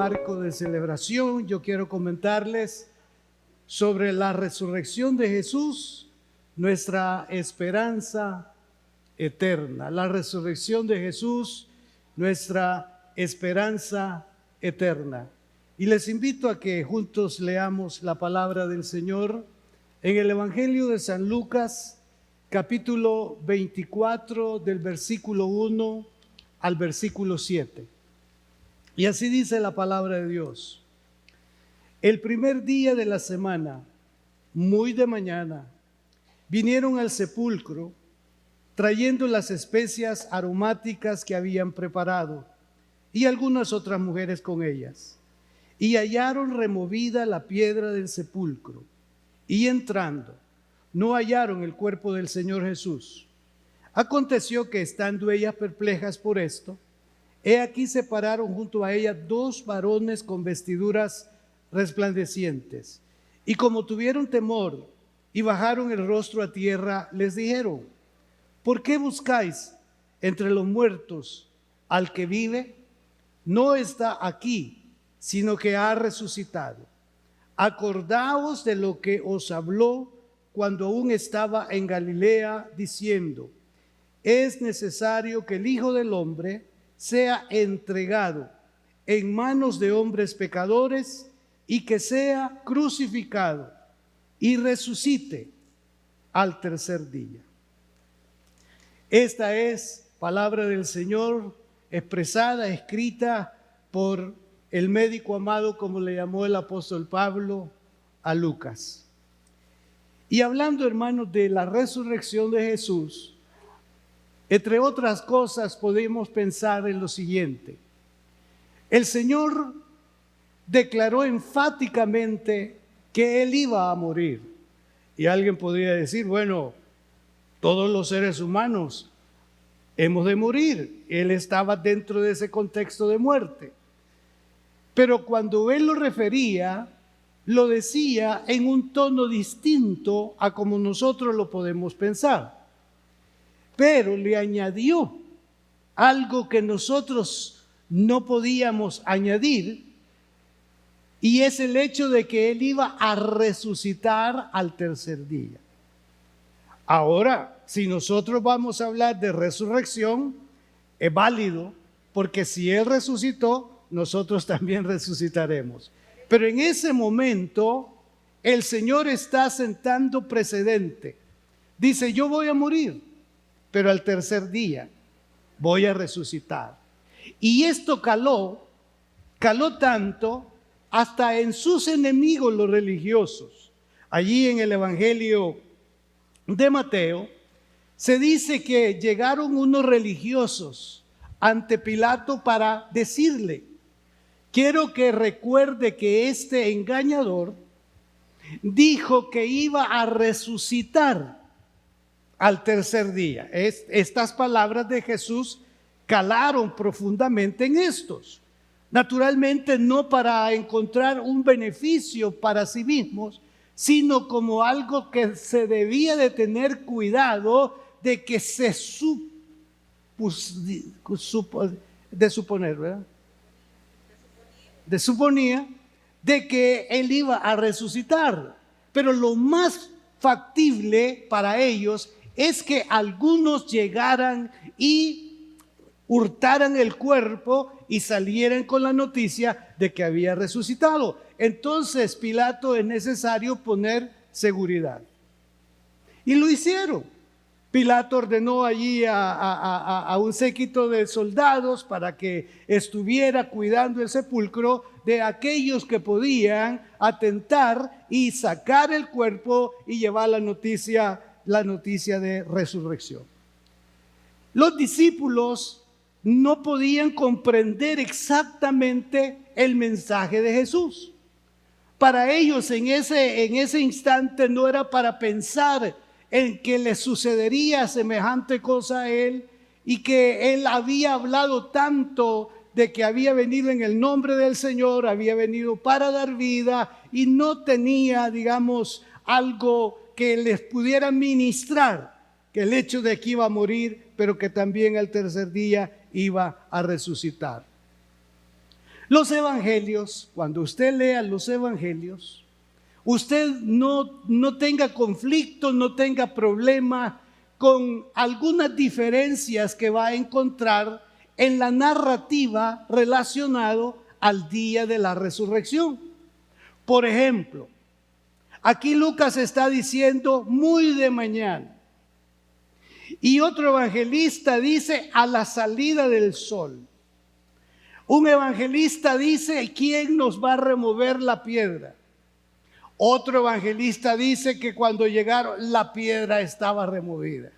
marco de celebración, yo quiero comentarles sobre la resurrección de Jesús, nuestra esperanza eterna. La resurrección de Jesús, nuestra esperanza eterna. Y les invito a que juntos leamos la palabra del Señor en el Evangelio de San Lucas, capítulo 24, del versículo 1 al versículo 7. Y así dice la palabra de Dios. El primer día de la semana, muy de mañana, vinieron al sepulcro trayendo las especias aromáticas que habían preparado y algunas otras mujeres con ellas. Y hallaron removida la piedra del sepulcro, y entrando, no hallaron el cuerpo del Señor Jesús. Aconteció que estando ellas perplejas por esto, he aquí se pararon junto a ella dos varones con vestiduras resplandecientes, y como tuvieron temor y bajaron el rostro a tierra, les dijeron: ¿por qué buscáis entre los muertos al que vive? No está aquí, sino que ha resucitado. Acordaos de lo que os habló cuando aún estaba en Galilea, diciendo: es necesario que el Hijo del Hombre sea entregado en manos de hombres pecadores y que sea crucificado y resucite al tercer día. Esta es palabra del Señor expresada, escrita por el médico amado, como le llamó el apóstol Pablo a Lucas. Y hablando, hermanos, de la resurrección de Jesús, entre otras cosas podemos pensar en lo siguiente. El Señor declaró enfáticamente que Él iba a morir. Y alguien podría decir, bueno, todos los seres humanos hemos de morir. Él estaba dentro de ese contexto de muerte. Pero cuando Él lo refería, lo decía en un tono distinto a como nosotros lo podemos pensar. Pero le añadió algo que nosotros no podíamos añadir, y es el hecho de que Él iba a resucitar al tercer día. Ahora, si nosotros vamos a hablar de resurrección, es válido, porque si Él resucitó, nosotros también resucitaremos. Pero en ese momento, el Señor está sentando precedente. Dice: yo voy a morir, pero al tercer día voy a resucitar. Y esto caló tanto hasta en sus enemigos, los religiosos. Allí en el Evangelio de Mateo se dice que llegaron unos religiosos ante Pilato para decirle: quiero que recuerde que este engañador dijo que iba a resucitar al tercer día. Estas palabras de Jesús calaron profundamente en estos. Naturalmente no para encontrar un beneficio para sí mismos, sino como algo que se debía de tener cuidado de que se suponía de que Él iba a resucitar. Pero lo más factible para ellos es que algunos llegaran y hurtaran el cuerpo y salieran con la noticia de que había resucitado. Entonces Pilato es necesario poner seguridad. Y lo hicieron. Pilato ordenó allí a un séquito de soldados para que estuviera cuidando el sepulcro de aquellos que podían atentar y sacar el cuerpo y llevar la noticia de resurrección. Los discípulos no podían comprender exactamente el mensaje de Jesús. Para ellos en ese instante no era para pensar en que le sucedería semejante cosa a Él, y que Él había hablado tanto de que había venido en el nombre del Señor, había venido para dar vida, y no tenía, digamos, algo que les pudiera ministrar, que el hecho de que iba a morir, pero que también al tercer día iba a resucitar. Los evangelios, cuando usted lea los evangelios, usted no tenga conflicto, no tenga problema con algunas diferencias que va a encontrar en la narrativa relacionado al día de la resurrección. Por ejemplo, aquí Lucas está diciendo muy de mañana, y otro evangelista dice a la salida del sol. Un evangelista dice, ¿quién nos va a remover la piedra? Otro evangelista dice que cuando llegaron la piedra estaba removida.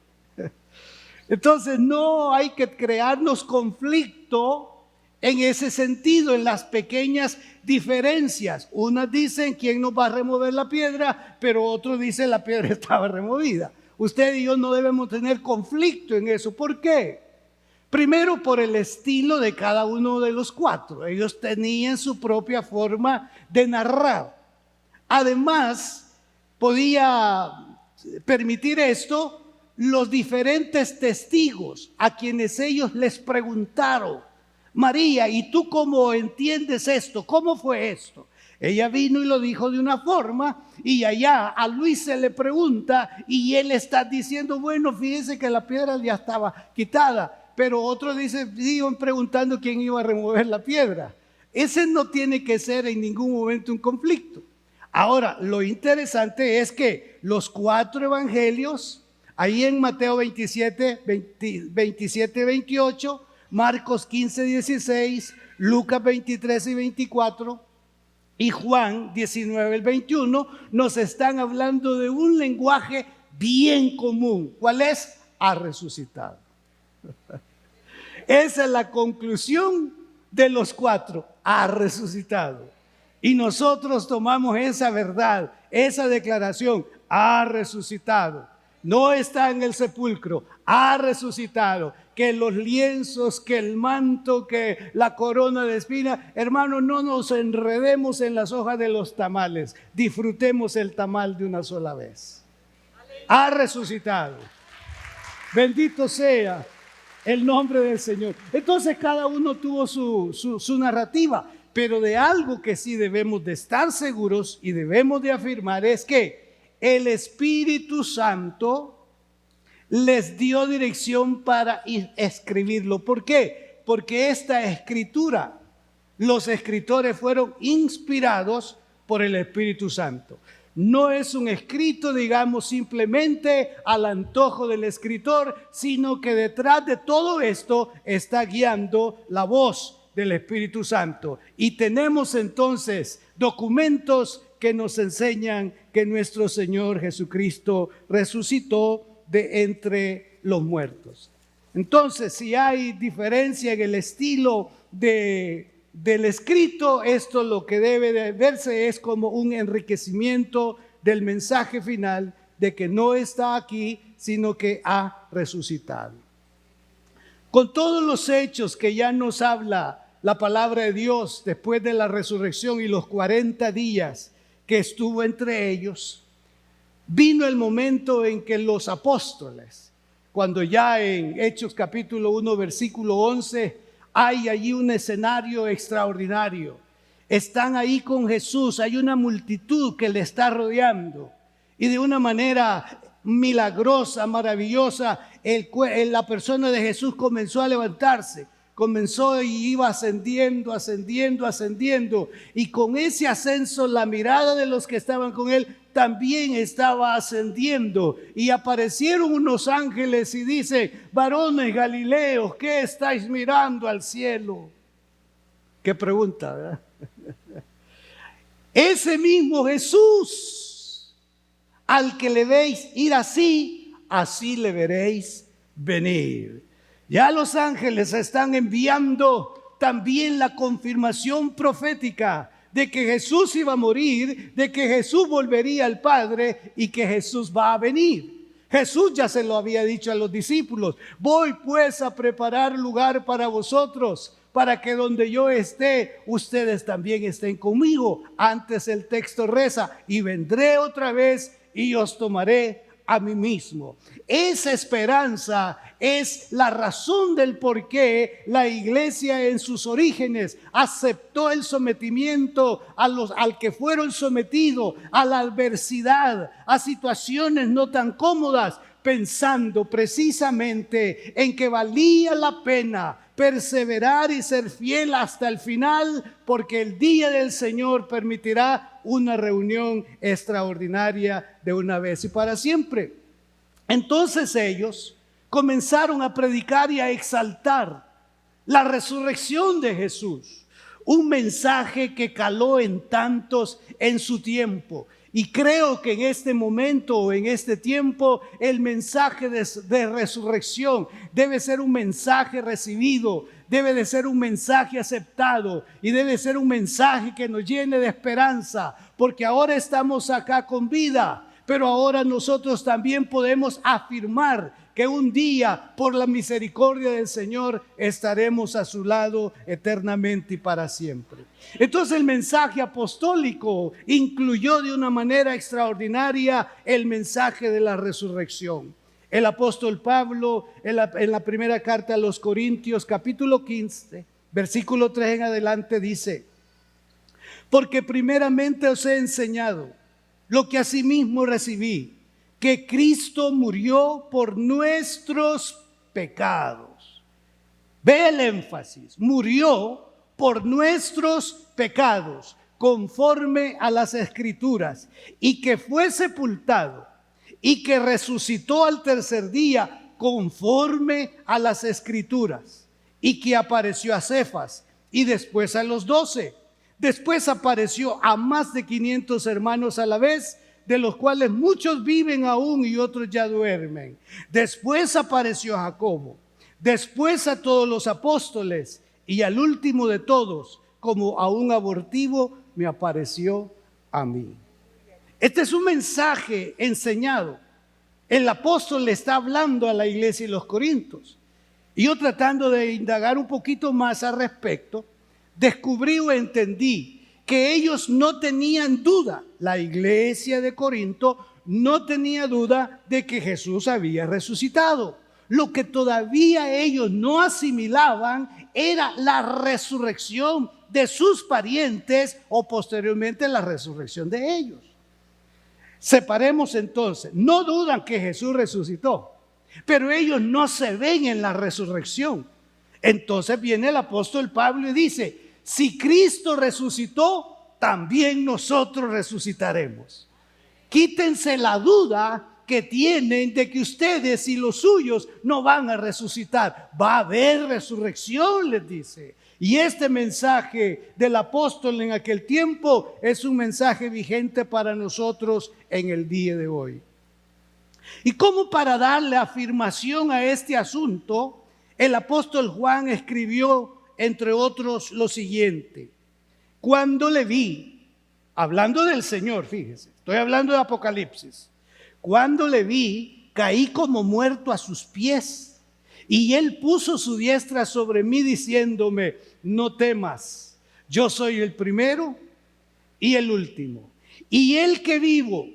Entonces no hay que crearnos conflicto en ese sentido, en las pequeñas diferencias. Unas dicen quién nos va a remover la piedra, pero otros dicen la piedra estaba removida. Usted y yo no debemos tener conflicto en eso. ¿Por qué? Primero, por el estilo de cada uno de los cuatro. Ellos tenían su propia forma de narrar. Además, podía permitir esto los diferentes testigos a quienes ellos les preguntaron: María, ¿y tú cómo entiendes esto? ¿Cómo fue esto? Ella vino y lo dijo de una forma, y allá a Luis se le pregunta y él está diciendo, bueno, fíjense que la piedra ya estaba quitada, pero otros siguen preguntando quién iba a remover la piedra. Ese no tiene que ser en ningún momento un conflicto. Ahora, lo interesante es que los cuatro evangelios, ahí en Mateo 27, 28, Marcos 15, 16, Lucas 23 y 24 y Juan 19, 21, nos están hablando de un lenguaje bien común. ¿Cuál es? Ha resucitado. Esa es la conclusión de los cuatro: ha resucitado. Y nosotros tomamos esa verdad, esa declaración: ha resucitado. No está en el sepulcro, ha resucitado. Que los lienzos, que el manto, que la corona de espinas, hermano, no nos enredemos en las hojas de los tamales. Disfrutemos el tamal de una sola vez. Ha resucitado. Bendito sea el nombre del Señor. Entonces cada uno tuvo su narrativa, pero de algo que sí debemos de estar seguros y debemos de afirmar es que el Espíritu Santo les dio dirección para escribirlo. ¿Por qué? Porque esta escritura, los escritores fueron inspirados por el Espíritu Santo. No es un escrito, digamos, simplemente al antojo del escritor, sino que detrás de todo esto está guiando la voz del Espíritu Santo. Y tenemos entonces documentos que nos enseñan que nuestro Señor Jesucristo resucitó de entre los muertos. Entonces, si hay diferencia en el estilo del escrito, esto lo que debe de verse es como un enriquecimiento del mensaje final de que no está aquí, sino que ha resucitado. Con todos los hechos que ya nos habla la palabra de Dios después de la resurrección y los 40 días que estuvo entre ellos, vino el momento en que los apóstoles, cuando ya en Hechos capítulo 1 versículo 11, hay allí un escenario extraordinario. Están ahí con Jesús, hay una multitud que le está rodeando y de una manera milagrosa, maravillosa, la persona de Jesús comenzó a levantarse. Comenzó y iba ascendiendo, ascendiendo, ascendiendo. Y con ese ascenso la mirada de los que estaban con él también estaba ascendiendo. Y aparecieron unos ángeles y dice: varones galileos, ¿qué estáis mirando al cielo? Qué pregunta, ¿verdad? Ese mismo Jesús al que le veis ir así, así le veréis venir. Ya los ángeles están enviando también la confirmación profética de que Jesús iba a morir, de que Jesús volvería al Padre y que Jesús va a venir. Jesús ya se lo había dicho a los discípulos: voy pues a preparar lugar para vosotros, para que donde yo esté, ustedes también estén conmigo. Antes el texto reza: y vendré otra vez y os tomaré a mí mismo. Esa esperanza es la razón del por qué la iglesia en sus orígenes aceptó el sometimiento al que fueron sometidos, a la adversidad, a situaciones no tan cómodas, pensando precisamente en que valía la pena perseverar y ser fiel hasta el final, porque el día del Señor permitirá una reunión extraordinaria de una vez y para siempre. Entonces ellos comenzaron a predicar y a exaltar la resurrección de Jesús, un mensaje que caló en tantos en su tiempo. Y creo que en este momento o en este tiempo el mensaje de resurrección debe ser un mensaje recibido, debe de ser un mensaje aceptado y debe ser un mensaje que nos llene de esperanza, porque ahora estamos acá con vida, pero ahora nosotros también podemos afirmar que un día, por la misericordia del Señor, estaremos a su lado eternamente y para siempre. Entonces el mensaje apostólico incluyó de una manera extraordinaria el mensaje de la resurrección. El apóstol Pablo, en la primera carta a los Corintios, capítulo 15, versículo 3 en adelante, dice: porque primeramente os he enseñado lo que asimismo recibí, que Cristo murió por nuestros pecados. Ve el énfasis: murió por nuestros pecados, conforme a las Escrituras, y que fue sepultado, y que resucitó al tercer día, conforme a las Escrituras, y que apareció a Cefas, y después a los 12. Después apareció a más de 500 hermanos a la vez, de los cuales muchos viven aún y otros ya duermen. Después apareció a Jacobo, después a todos los apóstoles, y al último de todos, como a un abortivo, me apareció a mí. Este es un mensaje enseñado. El apóstol le está hablando a la iglesia de los Corintios. Y yo, tratando de indagar un poquito más al respecto, descubrí o entendí que ellos no tenían duda, la iglesia de Corinto no tenía duda de que Jesús había resucitado. Lo que todavía ellos no asimilaban era la resurrección de sus parientes o posteriormente la resurrección de ellos. Separemos entonces, no dudan que Jesús resucitó, pero ellos no se ven en la resurrección. Entonces viene el apóstol Pablo y dice: si Cristo resucitó, también nosotros resucitaremos. Quítense la duda que tienen de que ustedes y los suyos no van a resucitar. Va a haber resurrección, les dice. Y este mensaje del apóstol en aquel tiempo es un mensaje vigente para nosotros en el día de hoy. Y como para darle afirmación a este asunto, el apóstol Juan escribió, entre otros, lo siguiente: cuando le vi, hablando del Señor, fíjese, estoy hablando de Apocalipsis, cuando le vi, caí como muerto a sus pies, y él puso su diestra sobre mí diciéndome: no temas, yo soy el primero y el último, y el que vivo,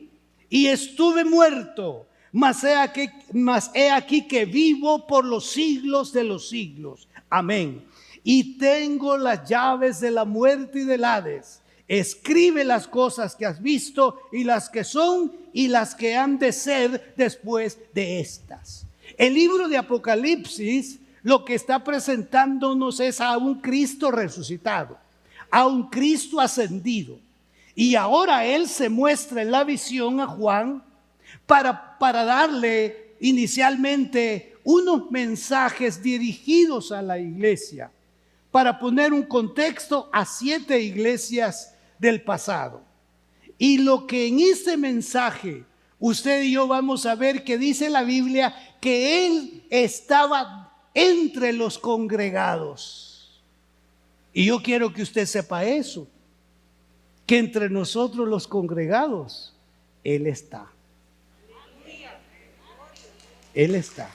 y estuve muerto, mas he aquí que vivo por los siglos de los siglos. Amén. Y tengo las llaves de la muerte y del Hades. Escribe las cosas que has visto, y las que son y las que han de ser después de estas. El libro de Apocalipsis lo que está presentándonos es a un Cristo resucitado, a un Cristo ascendido. Y ahora Él se muestra en la visión a Juan para darle inicialmente unos mensajes dirigidos a la iglesia, para poner un contexto a 7 iglesias del pasado. Y lo que en este mensaje usted y yo vamos a ver, que dice la Biblia que Él estaba entre los congregados. Y yo quiero que usted sepa eso, que entre nosotros los congregados Él está. Él está.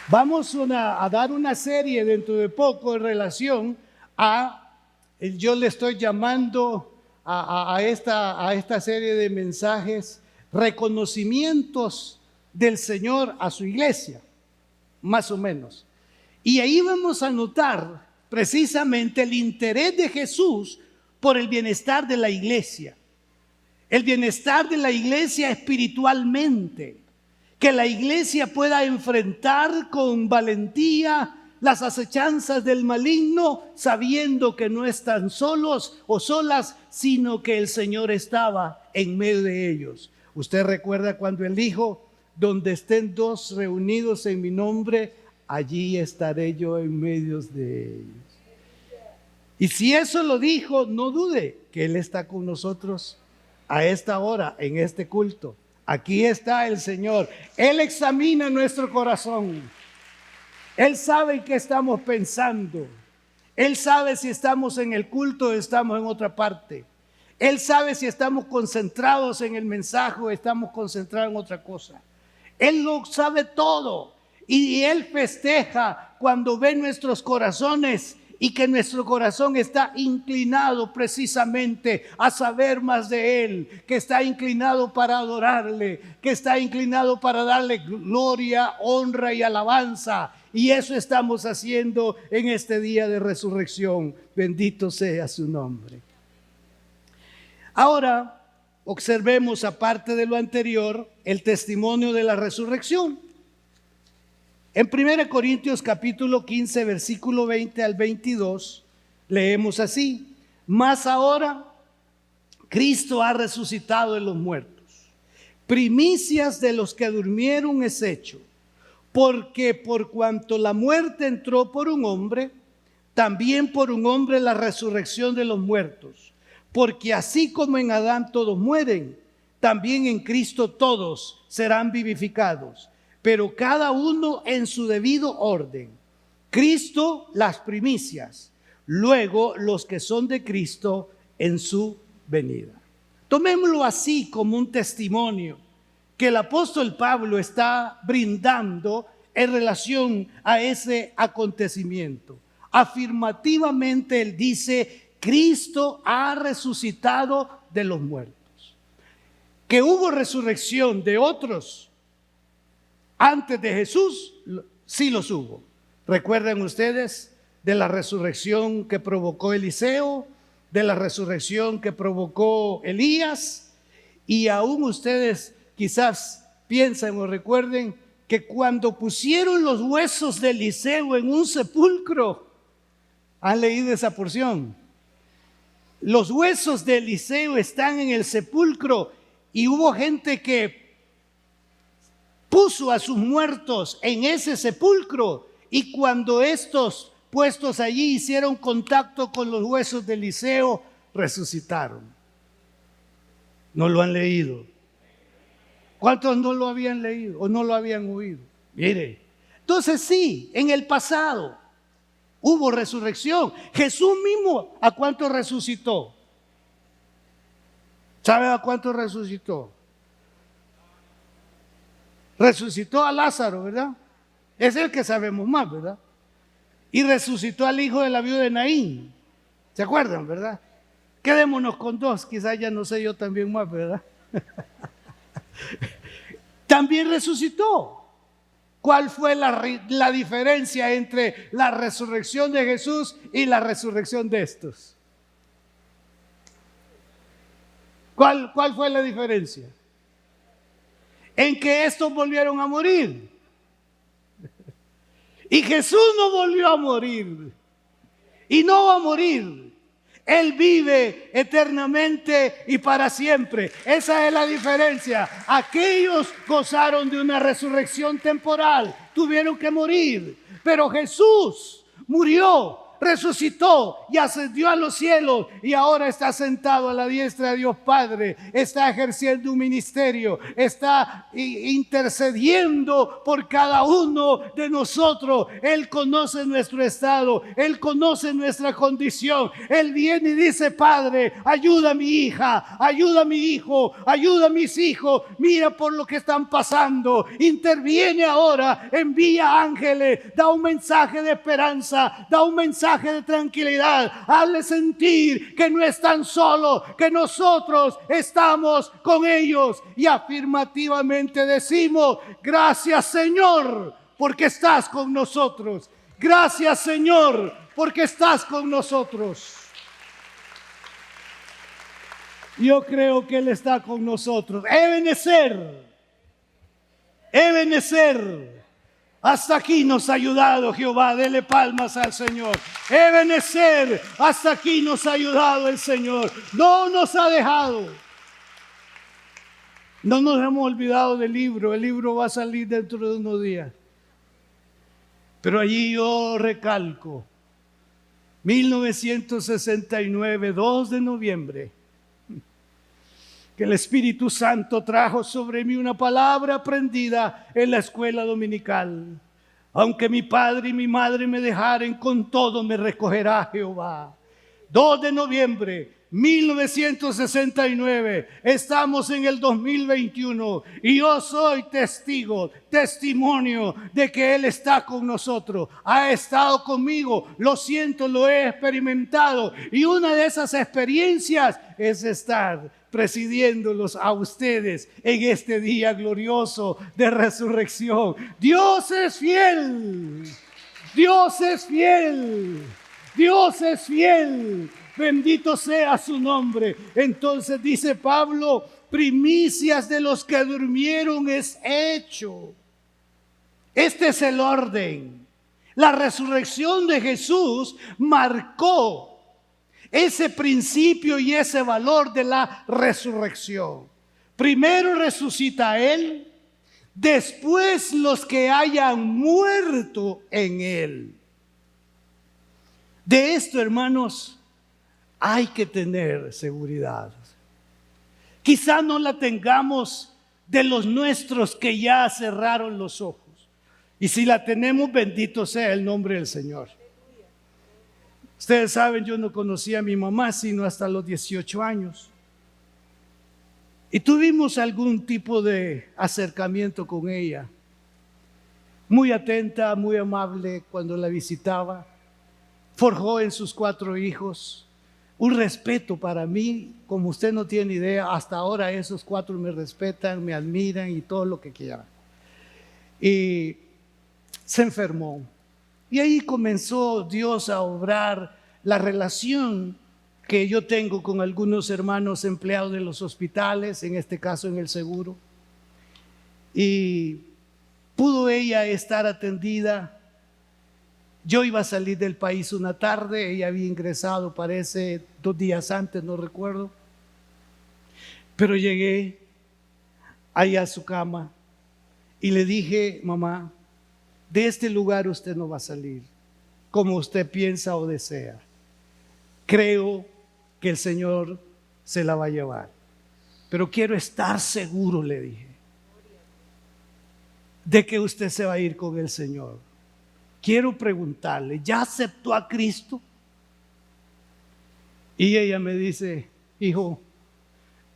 Vamos a dar una serie dentro de poco en relación a, yo le estoy llamando a esta serie de mensajes, reconocimientos del Señor a su iglesia, más o menos. Y ahí vamos a notar precisamente el interés de Jesús por el bienestar de la iglesia. El bienestar de la iglesia espiritualmente. Que la iglesia pueda enfrentar con valentía las acechanzas del maligno, sabiendo que no están solos o solas, sino que el Señor estaba en medio de ellos. Usted recuerda cuando Él dijo: donde estén dos reunidos en mi nombre, allí estaré yo en medio de ellos. Y si eso lo dijo, no dude que Él está con nosotros a esta hora, en este culto. Aquí está el Señor. Él examina nuestro corazón. Él sabe qué estamos pensando. Él sabe si estamos en el culto o estamos en otra parte. Él sabe si estamos concentrados en el mensaje o estamos concentrados en otra cosa. Él lo sabe todo. Y Él festeja cuando ve nuestros corazones y que nuestro corazón está inclinado precisamente a saber más de Él, que está inclinado para adorarle, que está inclinado para darle gloria, honra y alabanza. Y eso estamos haciendo en este día de resurrección. Bendito sea su nombre. Ahora, observemos, aparte de lo anterior, el testimonio de la resurrección. En 1 Corintios capítulo 15, versículo 20 al 22, leemos así: mas ahora Cristo ha resucitado de los muertos, primicias de los que durmieron es hecho, porque por cuanto la muerte entró por un hombre, también por un hombre la resurrección de los muertos. Porque así como en Adán todos mueren, también en Cristo todos serán vivificados, pero cada uno en su debido orden. Cristo las primicias, luego los que son de Cristo en su venida. Tomémoslo así como un testimonio que el apóstol Pablo está brindando en relación a ese acontecimiento. Afirmativamente él dice: Cristo ha resucitado de los muertos. Que hubo resurrección de otros antes de Jesús, sí los hubo. ¿Recuerdan ustedes de la resurrección que provocó Eliseo, de la resurrección que provocó Elías? Y aún ustedes quizás piensan o recuerden que cuando pusieron los huesos de Eliseo en un sepulcro, ¿han leído esa porción? Los huesos de Eliseo están en el sepulcro y hubo gente que puso a sus muertos en ese sepulcro, y cuando estos puestos allí hicieron contacto con los huesos de Eliseo, resucitaron. ¿No lo han leído? ¿Cuántos no lo habían leído o no lo habían oído? Mire, entonces sí, en el pasado hubo resurrección. Jesús mismo, ¿a cuánto resucitó? ¿Sabe a cuánto resucitó? Resucitó a Lázaro, ¿verdad? Es el que sabemos más, ¿verdad? Y resucitó al hijo de la viuda de Naín. ¿Se acuerdan, verdad? Quedémonos con dos, quizás ya no sé yo también más, ¿verdad? También resucitó. ¿Cuál fue la diferencia entre la resurrección de Jesús y la resurrección de estos? ¿Cuál fue la diferencia? En que estos volvieron a morir. Y Jesús no volvió a morir. Y no va a morir. Él vive eternamente y para siempre. Esa es la diferencia. Aquellos gozaron de una resurrección temporal. Tuvieron que morir. Pero Jesús murió, resucitó y ascendió a los cielos, y ahora está sentado a la diestra de Dios Padre. Está ejerciendo un ministerio, está intercediendo por cada uno de nosotros. Él conoce nuestro estado, Él conoce nuestra condición. Él viene y dice: Padre, ayuda a mi hija, ayuda a mi hijo, ayuda a mis hijos, mira por lo que están pasando, interviene ahora, envía ángeles, da un mensaje de esperanza, da un mensaje mensaje de tranquilidad. Hazle sentir que no están solos, que nosotros estamos con ellos. Y afirmativamente decimos: gracias, Señor, porque estás con nosotros. Gracias, Señor, porque estás con nosotros. Yo creo que Él está con nosotros. Ebenezer. Hasta aquí nos ha ayudado Jehová. Dele palmas al Señor. Ebenezer. Hasta aquí nos ha ayudado el Señor. No nos ha dejado. No nos hemos olvidado del libro. El libro va a salir dentro de unos días. Pero allí yo recalco: 1969, 2 de noviembre, que el Espíritu Santo trajo sobre mí una palabra aprendida en la escuela dominical. Aunque mi padre y mi madre me dejaren, con todo me recogerá Jehová. 2 de noviembre 1969, estamos en el 2021 y yo soy testimonio de que Él está con nosotros. Ha estado conmigo, lo siento, lo he experimentado, y una de esas experiencias es estar presidiéndolos a ustedes en este día glorioso de resurrección. Dios es fiel, Dios es fiel, Dios es fiel. Bendito sea su nombre. Entonces dice Pablo: primicias de los que durmieron es hecho. Este es el orden. La resurrección de Jesús marcó ese principio y ese valor de la resurrección. Primero resucita a Él, después los que hayan muerto en Él. De esto, hermanos, hay que tener seguridad. Quizá no la tengamos de los nuestros que ya cerraron los ojos. Y si la tenemos, bendito sea el nombre del Señor. Ustedes saben, yo no conocí a mi mamá sino hasta los 18 años. Y tuvimos algún tipo de acercamiento con ella. Muy atenta, muy amable cuando la visitaba. Forjó en sus 4 hijos un respeto para mí, como usted no tiene idea. Hasta ahora esos 4 me respetan, me admiran y todo lo que quieran. Y se enfermó. Y ahí comenzó Dios a obrar la relación que yo tengo con algunos hermanos empleados de los hospitales, en este caso en el seguro. Y pudo ella estar atendida. Yo iba a salir del país una tarde, ella había ingresado, parece 2 días antes, no recuerdo. Pero llegué allá a su cama y le dije: mamá, de este lugar usted no va a salir como usted piensa o desea. Creo que el Señor se la va a llevar, pero quiero estar seguro, le dije, de que usted se va a ir con el Señor. Quiero preguntarle: ¿ya aceptó a Cristo? Y ella me dice: hijo,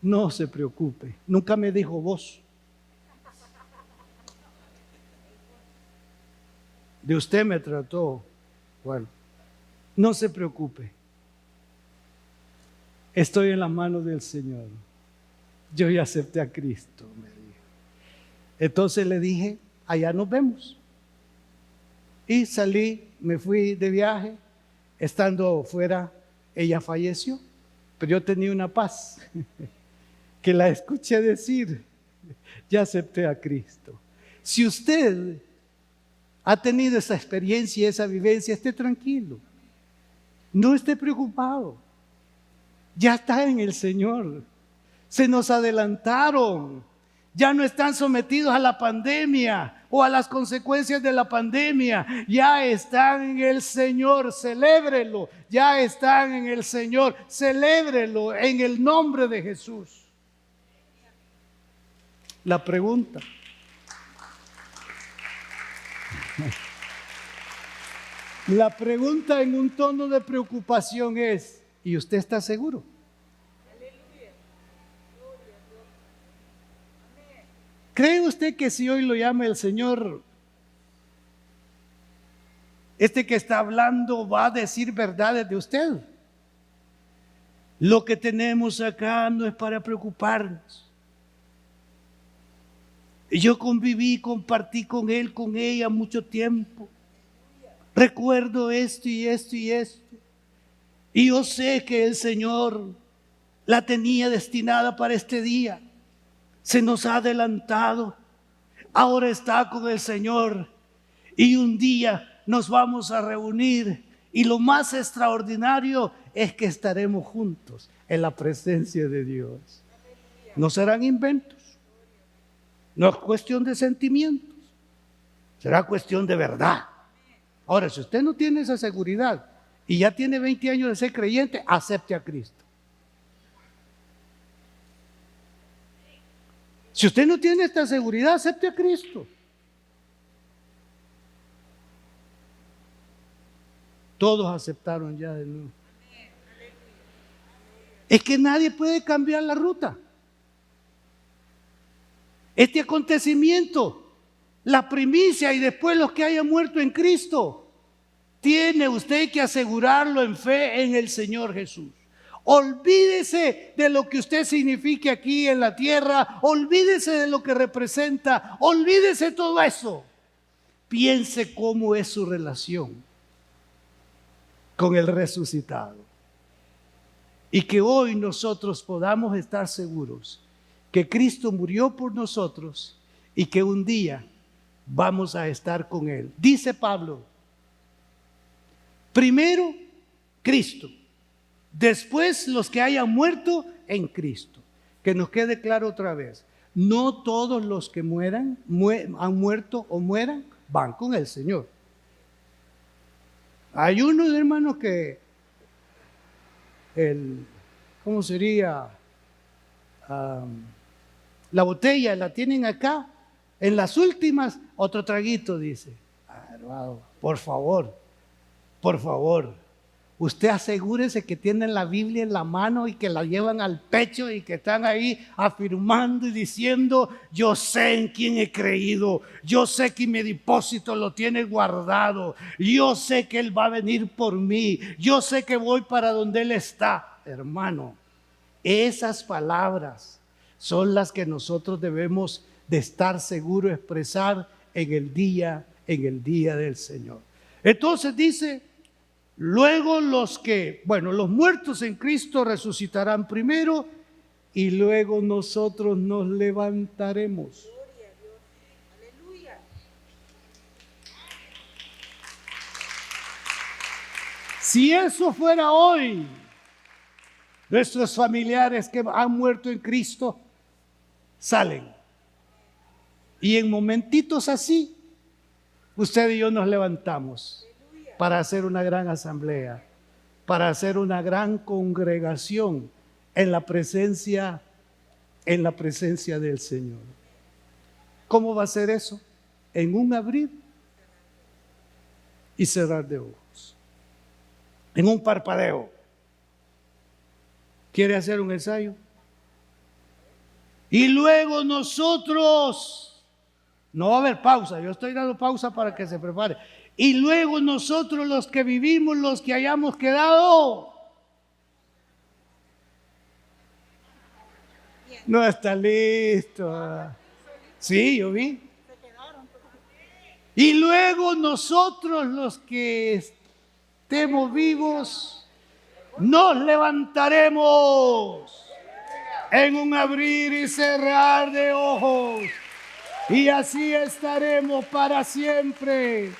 no se preocupe. Nunca me dijo vos. De usted me trató. Bueno, no se preocupe. Estoy en las manos del Señor. Yo ya acepté a Cristo, me dijo. Entonces le dije: allá nos vemos. Y salí, me fui de viaje. Estando fuera, ella falleció. Pero yo tenía una paz que la escuché decir: ya acepté a Cristo. Si usted ha tenido esa experiencia y esa vivencia, esté tranquilo. No esté preocupado. Ya está en el Señor. Se nos adelantaron. Ya no están sometidos a la pandemia o a las consecuencias de la pandemia. Ya están en el Señor. Celébrelo. Ya están en el Señor. Celébrelo en el nombre de Jesús. La pregunta. La pregunta en un tono de preocupación es: ¿y usted está seguro? ¿Cree usted que si hoy lo llama el Señor, Este que está hablando va a decir verdades de usted. Lo que tenemos acá no es para preocuparnos. Yo compartí con él, con ella mucho tiempo. Recuerdo esto y esto y esto. Y yo sé que el Señor la tenía destinada para este día. Se nos ha adelantado. Ahora está con el Señor. Y un día nos vamos a reunir. Y lo más extraordinario es que estaremos juntos en la presencia de Dios. No serán inventos. No es cuestión de sentimientos. Será cuestión de verdad. Ahora, si usted no tiene esa seguridad y ya tiene 20 años de ser creyente, acepte a Cristo. Si usted no tiene esta seguridad, acepte a Cristo. Todos aceptaron ya de nuevo. Es que nadie puede cambiar la ruta. Este acontecimiento, la primicia y después los que hayan muerto en Cristo, tiene usted que asegurarlo en fe en el Señor Jesús. Olvídese de lo que usted signifique aquí en la tierra, olvídese de lo que representa, olvídese de todo eso. Piense cómo es su relación con el resucitado. Y que hoy nosotros podamos estar seguros que Cristo murió por nosotros y que un día vamos a estar con Él. Dice Pablo, primero Cristo, después los que hayan muerto en Cristo. Que nos quede claro otra vez, no todos los que han muerto o mueran, van con el Señor. Hay unos hermanos que ¿cómo sería? La botella la tienen acá, en las últimas, otro traguito, dice. Hermano, por favor, usted asegúrese que tienen la Biblia en la mano y que la llevan al pecho y que están ahí afirmando y diciendo, yo sé en quién he creído, yo sé que mi depósito lo tiene guardado, yo sé que Él va a venir por mí, yo sé que voy para donde Él está. Hermano, esas palabras son las que nosotros debemos de estar seguros, expresar en el día del Señor. Entonces dice, luego los muertos en Cristo resucitarán primero y luego nosotros nos levantaremos. Gloria a Dios. Aleluya. Si eso fuera hoy, nuestros familiares que han muerto en Cristo salen. Y en momentitos así, usted y yo nos levantamos para hacer una gran asamblea, para hacer una gran congregación en la presencia del Señor. ¿Cómo va a ser eso? En un abrir y cerrar de ojos. En un parpadeo. ¿Quiere hacer un ensayo? Y luego nosotros, no va a haber pausa, yo estoy dando pausa para que se prepare. Y luego nosotros los que vivimos, los que hayamos quedado. No está listo. Sí, yo vi. Y luego nosotros los que estemos vivos, nos levantaremos en un abrir y cerrar de ojos. Y así estaremos para siempre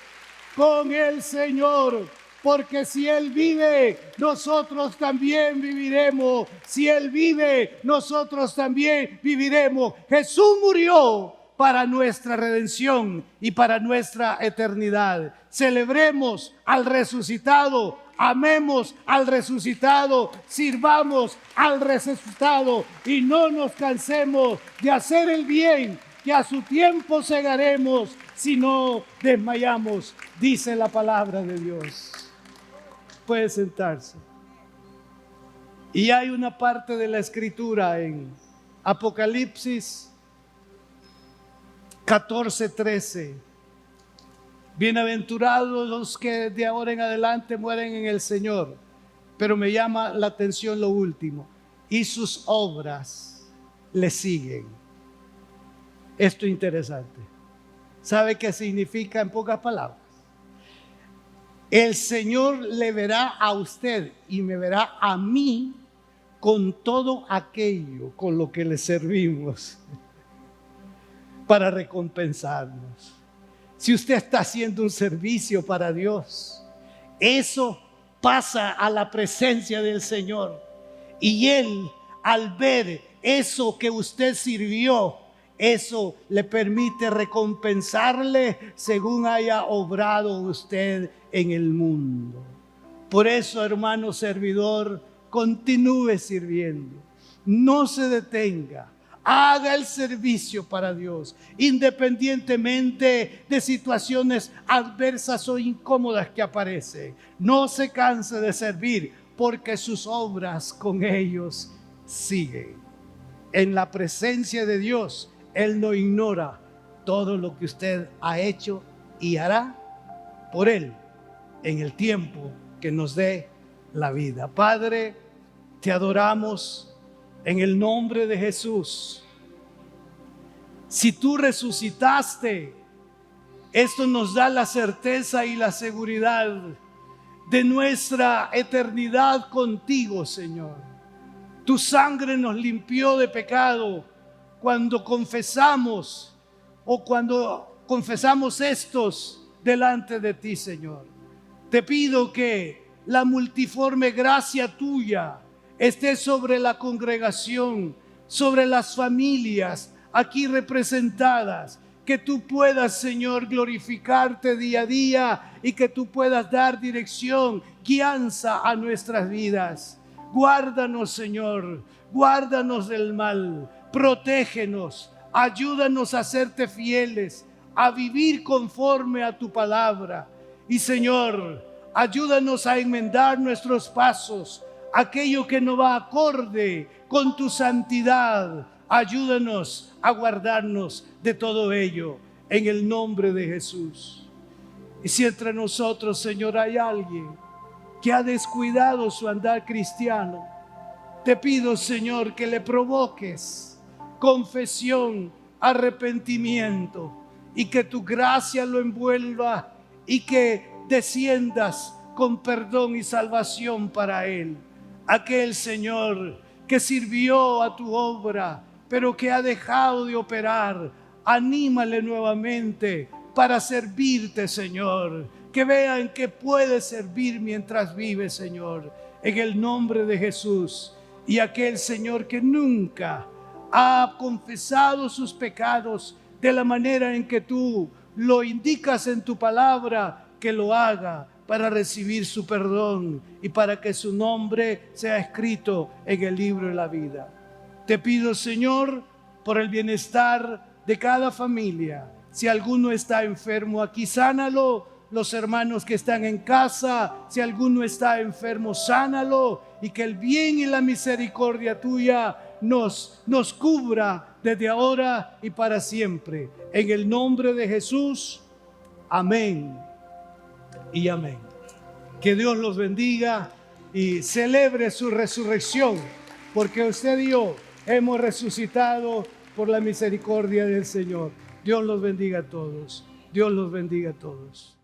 con el Señor, porque si Él vive, nosotros también viviremos. Si Él vive, nosotros también viviremos. Jesús murió para nuestra redención y para nuestra eternidad. Celebremos al resucitado, amemos al resucitado, sirvamos al resucitado y no nos cansemos de hacer el bien, que a su tiempo segaremos si no desmayamos, dice la palabra de Dios. Puede sentarse. Y hay una parte de la escritura en Apocalipsis 14:13. Bienaventurados los que de ahora en adelante mueren en el Señor. Pero me llama la atención lo último. Y sus obras le siguen. Esto es interesante. ¿Sabe qué significa en pocas palabras? El Señor le verá a usted y me verá a mí con todo aquello con lo que le servimos para recompensarnos. Si usted está haciendo un servicio para Dios, eso pasa a la presencia del Señor. Y Él, al ver eso que usted sirvió, eso le permite recompensarle según haya obrado usted en el mundo. Por eso, hermano servidor, continúe sirviendo. No se detenga. Haga el servicio para Dios, independientemente de situaciones adversas o incómodas que aparecen. No se canse de servir, porque sus obras con ellos siguen. En la presencia de Dios, Él no ignora todo lo que usted ha hecho y hará por Él en el tiempo que nos dé la vida. Padre, te adoramos en el nombre de Jesús. Si tú resucitaste, esto nos da la certeza y la seguridad de nuestra eternidad contigo, Señor. Tu sangre nos limpió de pecado cuando confesamos estos delante de ti, Señor. Te pido que la multiforme gracia tuya esté sobre la congregación, sobre las familias aquí representadas, que tú puedas, Señor, glorificarte día a día y que tú puedas dar dirección, guianza a nuestras vidas. Guárdanos, Señor, guárdanos del mal, protégenos, ayúdanos a serte fieles, a vivir conforme a tu palabra. Y, Señor, ayúdanos a enmendar nuestros pasos, aquello que no va acorde con tu santidad. Ayúdanos a guardarnos de todo ello en el nombre de Jesús. Y si entre nosotros, Señor, hay alguien que ha descuidado su andar cristiano, te pido, Señor, que le provoques confesión, arrepentimiento, y que tu gracia lo envuelva y que desciendas con perdón y salvación para él. Aquel, Señor, que sirvió a tu obra, pero que ha dejado de operar, anímale nuevamente para servirte, Señor. Que vean que puede servir mientras vive, Señor, en el nombre de Jesús. Y aquel, Señor, que nunca ha confesado sus pecados de la manera en que tú lo indicas en tu palabra, que lo haga para recibir su perdón y para que su nombre sea escrito en el libro de la vida. Te pido, Señor, por el bienestar de cada familia. Si alguno está enfermo aquí, sánalo. Los hermanos que están en casa, si alguno está enfermo, sánalo. Y que el bien y la misericordia tuya nos cubra desde ahora y para siempre. En el nombre de Jesús, amén y amén. Que Dios los bendiga y celebre su resurrección, porque usted y yo hemos resucitado por la misericordia del Señor. Dios los bendiga a todos. Dios los bendiga a todos.